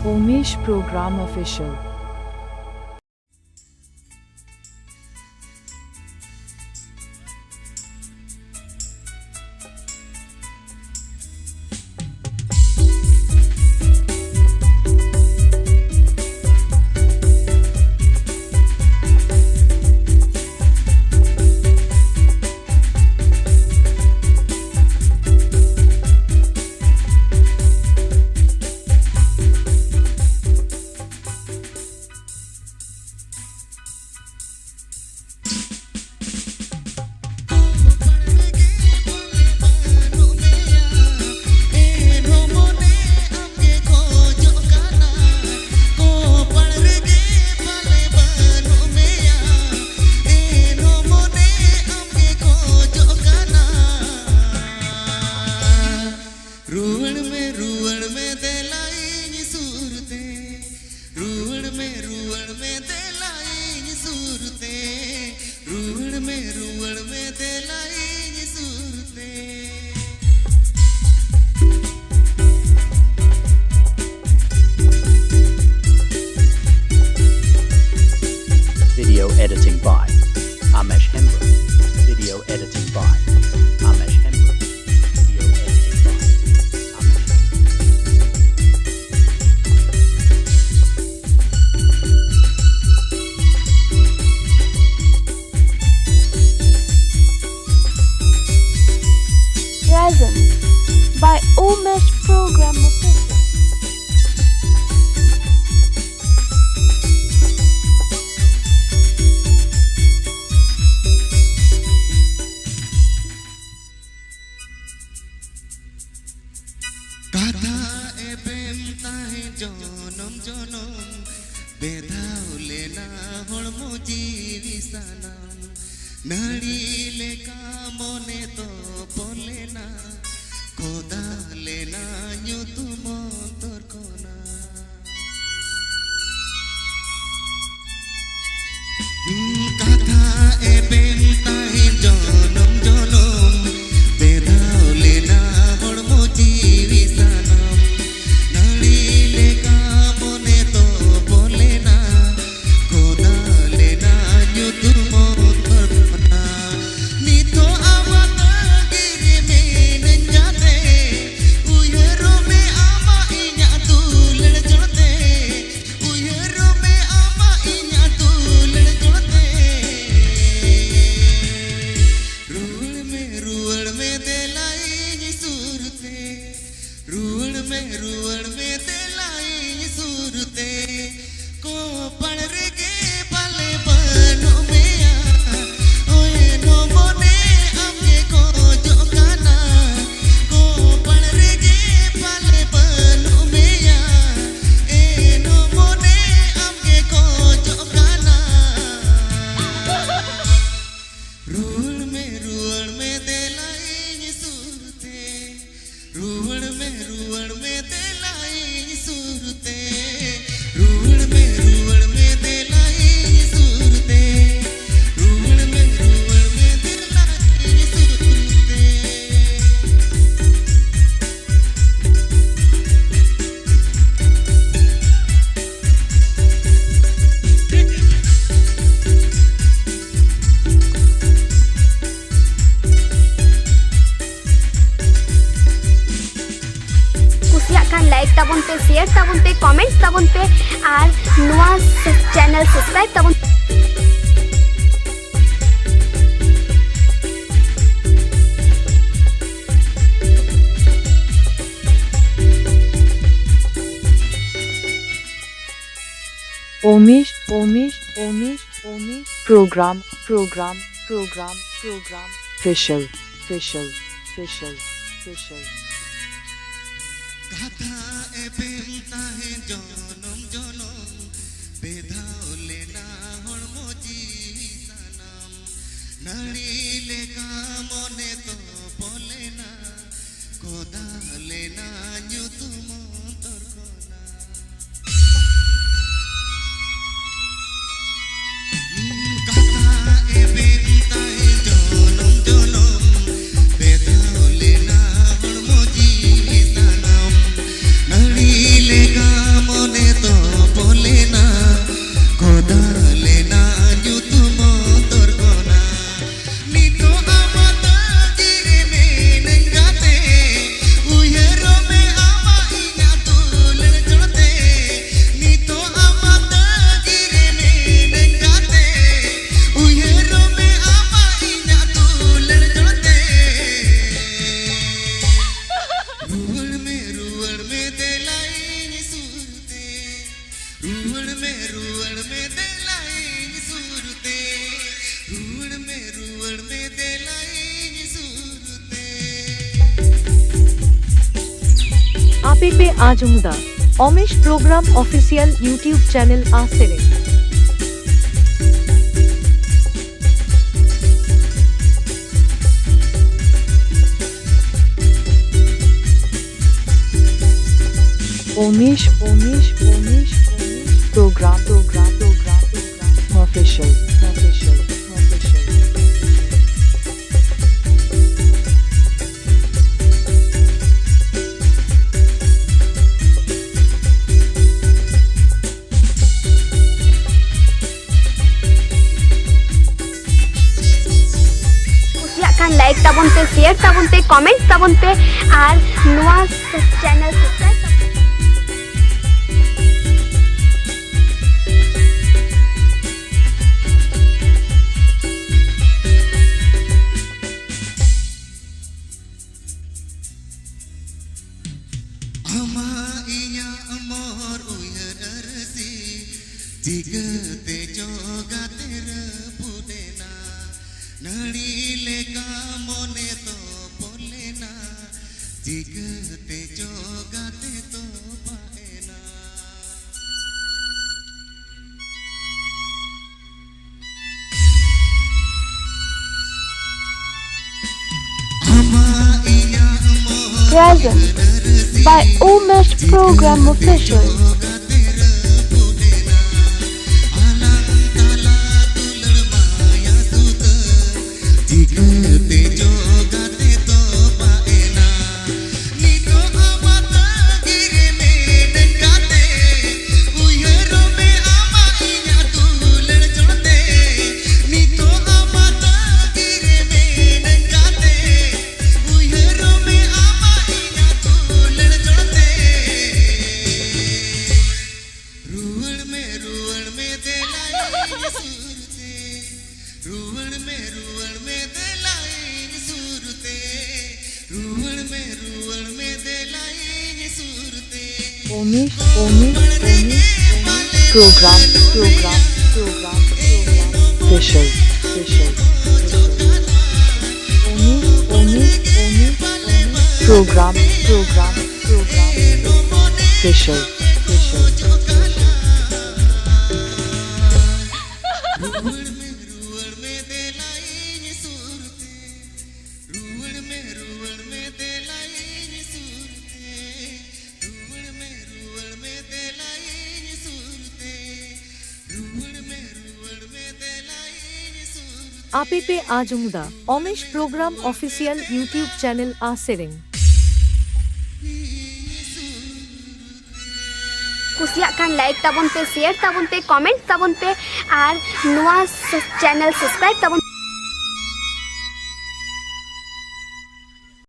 Omesh Program Official. Video editing by Amesh Hembra. Video editing by Amesh Hembra. Video editing by Amesh Present by Omesh Program Official. Kata ebem tahe jonom jonom bedhaule na holmo jivi sanam nadi leka mone to pole na khoda le na nyutu montor kona kata ebem tahe jonom jonom bedhaule na holmo jivi रुवड़ में दिलाई सुरते को पढ़ रे के भले बनो में ओए नो मोने हमके को जो गाना को पढ़ रे के भले बनो में ए नो मोने हमके को जो गाना रुवड़ में दिलाई सुरते रुवड़ में दिलाई सुरते रुवड़ में दिलाई सुरते रुवड़ में दिलाई सुरते लाइक ताबन पे शेयर ताबन पे कमेंट ताबन पे और नवा चैनल सब्सक्राइब ताबन Omesh Program Official. Kata ebem tahe jonom jonom bedhaule na holmo jivi sanam nadi leka mone to pole na kodale na nyutu montor kona kata ebem tahe jonom jonom bedhaule na holmo jivi sanam আপে পে আজমদা Omesh program official YouTube channel আসেরে Omish program official कुसियाग खान like ताबन पे share ताबन पे कमेंट ताबन पे और नवा channel subscribe Ama iya amor uyar arsi jika te joga tera pudena nari leka mone to polena jika te joga te to paena ama iya amor Present by Umesh Program Official. Omish program official Omish program official আপে পে আজমদা Omesh program official YouTube channel আসেরে कुसियाग खान like ताबन पे share ताबन पे कमेंट ताबन पे और नवा चैनल सब्सक्राइब ताबन